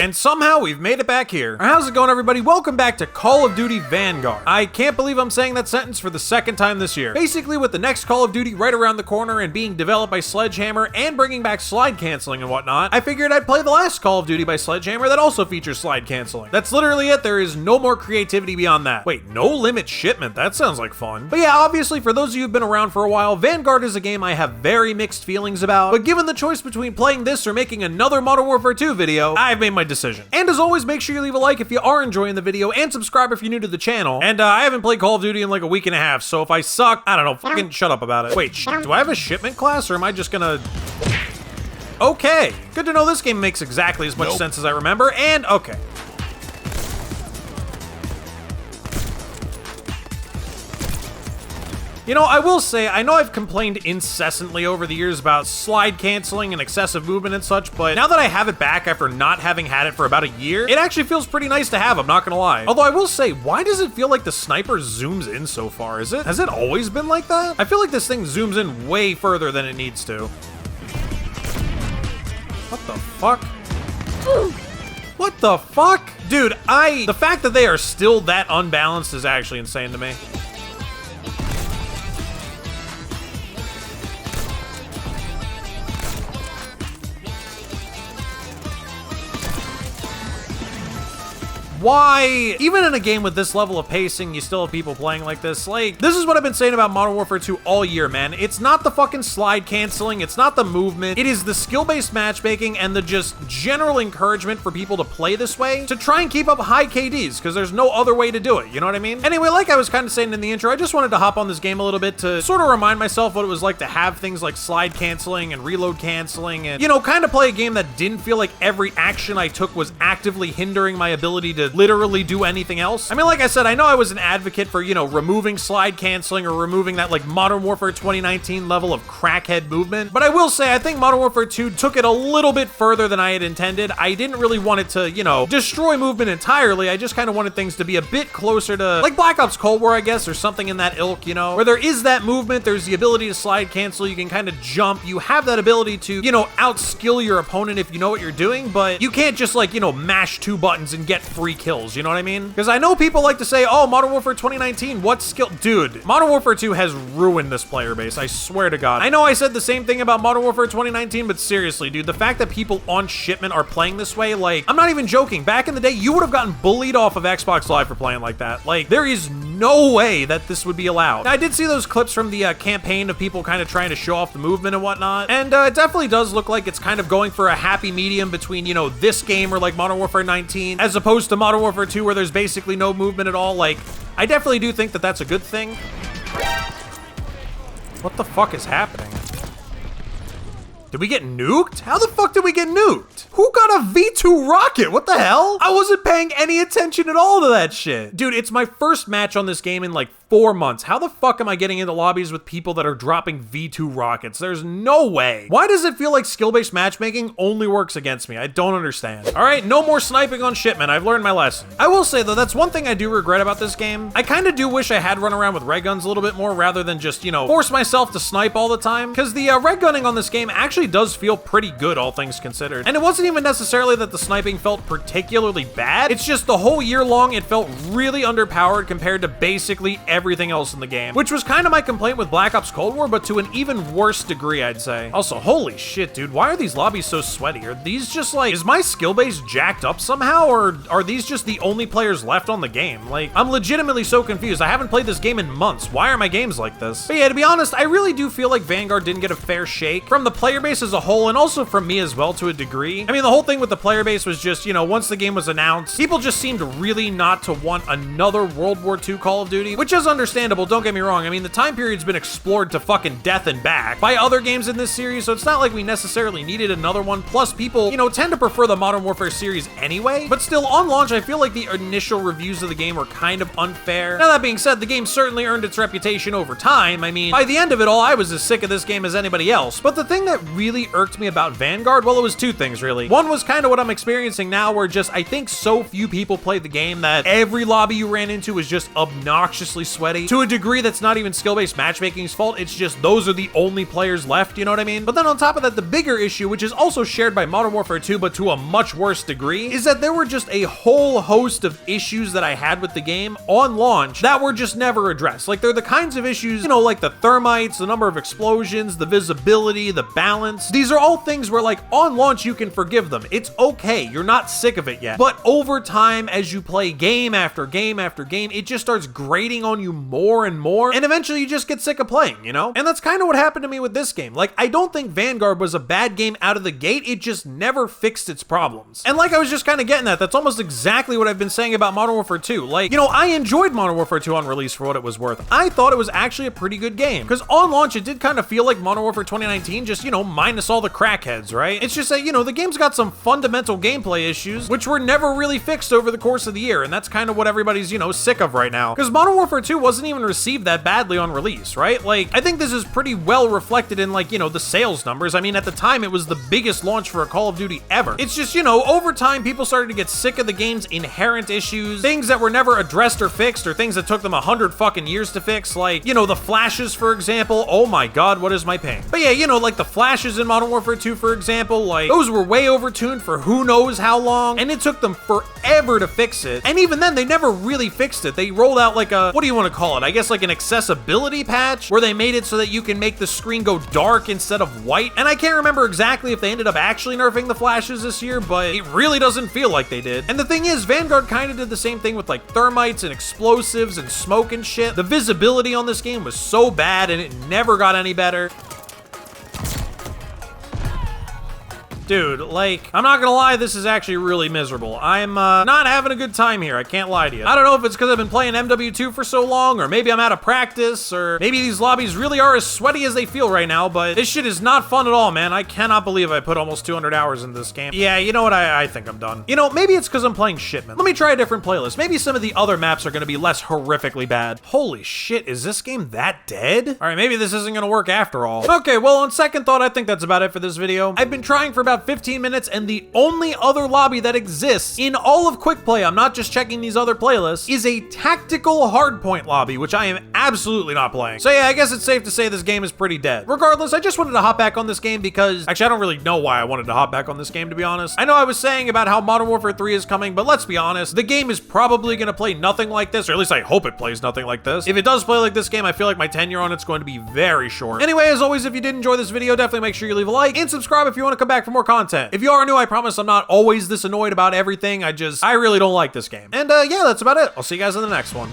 And somehow we've made it back here. How's it going, everybody? Welcome back to Call of Duty Vanguard. I can't believe I'm saying that sentence for the second time this year. Basically, with the next Call of Duty right around the corner and being developed by Sledgehammer and bringing back slide canceling and whatnot, I figured I'd play the last Call of Duty by Sledgehammer that also features slide canceling. That's literally it. There is no more creativity beyond that. Wait, no limit shipment? That sounds like fun. But yeah, obviously, for those of you who've been around for a while, Vanguard is a game I have very mixed feelings about, but given the choice between playing this or making another Modern Warfare 2 video, I've made my decision. And as always, make sure you leave a like if you are enjoying the video and subscribe if you're new to the channel. And I haven't played Call of Duty in like a week and a half, so if I suck, I don't know, fucking shut up about it. Wait, do I have a shipment class or am I just gonna... Okay, good to know this game makes exactly as much sense as I remember, and okay. You know, I will say, I know I've complained incessantly over the years about slide canceling and excessive movement and such, but now that I have it back after not having had it for about a year, it actually feels pretty nice to have, I'm not gonna lie. Although I will say, why does it feel like the sniper zooms in so far? Has it always been like that? I feel like this thing zooms in way further than it needs to. What the fuck? What the fuck? Dude, the fact that they are still that unbalanced is actually insane to me. Why? Even in a game with this level of pacing, you still have people playing like this. Like, this is what I've been saying about Modern Warfare 2 all year, man. It's not the fucking slide canceling, it's not the movement, it is the skill-based matchmaking and the just general encouragement for people to play this way to try and keep up high KDs, because there's no other way to do it, you know what I mean? Anyway, like I was kind of saying in the intro, I just wanted to hop on this game a little bit to sort of remind myself what it was like to have things like slide canceling and reload canceling and, you know, kind of play a game that didn't feel like every action I took was actively hindering my ability to literally do anything else. I mean, like I said, I know I was an advocate for, you know, removing slide canceling or removing that like Modern Warfare 2019 level of crackhead movement, but I will say I think Modern Warfare 2 took it a little bit further than I had intended. I didn't really want it to, you know, destroy movement entirely. I just kind of wanted things to be a bit closer to like Black Ops Cold War, I guess, or something in that ilk, you know, where there is that movement, there's the ability to slide cancel, you can kind of jump, you have that ability to, you know, outskill your opponent if you know what you're doing, but you can't just like, you know, mash 2 buttons and get 3 kills, you know what I mean? Because I know people like to say, oh, Modern Warfare 2019, what skill? Dude, Modern Warfare 2 has ruined this player base, I swear to God. I know I said the same thing about Modern Warfare 2019, but seriously, dude, the fact that people on shipment are playing this way, like, I'm not even joking. Back in the day, you would have gotten bullied off of Xbox Live for playing like that. Like, there is no way that this would be allowed. Now, I did see those clips from the campaign of people kind of trying to show off the movement and whatnot, and it definitely does look like it's kind of going for a happy medium between, you know, this game or like Modern Warfare 19, as opposed to Modern Warfare 2 where there's basically no movement at all. Like, I definitely do think that that's a good thing. What the fuck is happening? Did we get nuked? How the fuck did we get nuked? Who got a V2 rocket? What the hell? I wasn't paying any attention at all to that shit. Dude, it's my first match on this game in like 4 months. How the fuck am I getting into lobbies with people that are dropping V2 rockets? There's no way. Why does it feel like skill-based matchmaking only works against me? I don't understand. All right, no more sniping on shipment. I've learned my lesson. I will say though, that's one thing I do regret about this game. I kind of do wish I had run around with red guns a little bit more rather than just, you know, force myself to snipe all the time. Because the red gunning on this game actually does feel pretty good, all things considered. And it wasn't even necessarily that the sniping felt particularly bad. It's just the whole year long, it felt really underpowered compared to basically everything else in the game, which was kind of my complaint with Black Ops Cold War, but to an even worse degree, I'd say. Also, holy shit, dude, why are these lobbies so sweaty? Are these just like, is my skill base jacked up somehow, or are these just the only players left on the game? Like, I'm legitimately so confused. I haven't played this game in months. Why are my games like this? But yeah, to be honest, I really do feel like Vanguard didn't get a fair shake from the player base as a whole, and also from me as well to a degree. I mean, the whole thing with the player base was just, you know, once the game was announced, people just seemed really not to want another World War II Call of Duty, which is understandable, don't get me wrong. I mean, the time period's been explored to fucking death and back by other games in this series, so it's not like we necessarily needed another one. Plus, people, you know, tend to prefer the Modern Warfare series anyway, but still, on launch, I feel like the initial reviews of the game were kind of unfair. Now, that being said, the game certainly earned its reputation over time. I mean, by the end of it all, I was as sick of this game as anybody else. But the thing that really irked me about Vanguard, well, it was 2 things, really. One was kind of what I'm experiencing now, where just, I think so few people play the game that every lobby you ran into was just obnoxiously sweaty to a degree that's not even skill-based matchmaking's fault. It's just those are the only players left, you know what I mean? But then on top of that, the bigger issue, which is also shared by Modern Warfare 2, but to a much worse degree, is that there were just a whole host of issues that I had with the game on launch that were just never addressed. Like, they're the kinds of issues, you know, like the thermites, the number of explosions, the visibility, the balance. These are all things where, like, on launch, you can forgive them. It's okay. You're not sick of it yet. But over time, as you play game after game after game, it just starts grating on you more and more, and eventually you just get sick of playing, you know? And that's kind of what happened to me with this game. Like, I don't think Vanguard was a bad game out of the gate. It just never fixed its problems. And like I was just kind of getting at, that's almost exactly what I've been saying about Modern Warfare 2. Like, you know, I enjoyed Modern Warfare 2 on release for what it was worth. I thought it was actually a pretty good game. Because on launch, it did kind of feel like Modern Warfare 2019, just, you know, minus all the crackheads, right? It's just that, you know, the game's got some fundamental gameplay issues, which were never really fixed over the course of the year, and that's kind of what everybody's, you know, sick of right now. Because Modern Warfare 2 wasn't even received that badly on release, right? Like, I think this is pretty well reflected in, like, you know, the sales numbers. I mean, at the time, it was the biggest launch for a Call of Duty ever. It's just, you know, over time, people started to get sick of the game's inherent issues, things that were never addressed or fixed, or things that took them 100 fucking years to fix, like, you know, the flashes, for example. Oh my god, what is my pain? But yeah, you know, like the flashes in Modern Warfare 2, for example, like, those were way overtuned for who knows how long, and it took them forever to fix it. And even then, they never really fixed it. They rolled out like a, what do you want to call it? I guess like an accessibility patch, where they made it so that you can make the screen go dark instead of white. And I can't remember exactly if they ended up actually nerfing the flashes this year, but it really doesn't feel like they did. And the thing is, Vanguard kind of did the same thing with like thermites and explosives and smoke and shit. The visibility on this game was so bad, and it never got any better. Dude, like, I'm not gonna lie, this is actually really miserable. I'm not having a good time here, I can't lie to you. I don't know if it's because I've been playing MW2 for so long, or maybe I'm out of practice, or maybe these lobbies really are as sweaty as they feel right now, but this shit is not fun at all, man. I cannot believe I put almost 200 hours into this game. Yeah, you know what, I think I'm done. You know, maybe it's because I'm playing Shipment. Let me try a different playlist. Maybe some of the other maps are gonna be less horrifically bad. Holy shit, is this game that dead? All right, maybe this isn't gonna work after all. Okay, well, on second thought, I think that's about it for this video. I've been trying for about 15 minutes, and the only other lobby that exists in all of Quick Play, I'm not just checking these other playlists, is a tactical hardpoint lobby, which I am absolutely not playing. So yeah, I guess it's safe to say this game is pretty dead. Regardless, I just wanted to hop back on this game because, actually, I don't really know why I wanted to hop back on this game, to be honest. I know I was saying about how Modern Warfare 3 is coming, but let's be honest, the game is probably gonna play nothing like this, or at least I hope it plays nothing like this. If it does play like this game, I feel like my tenure on it's going to be very short. Anyway, as always, if you did enjoy this video, definitely make sure you leave a like and subscribe if you want to come back for more content. If you are new, I promise I'm not always this annoyed about everything. I really don't like this game. And yeah, that's about it. I'll see you guys in the next one.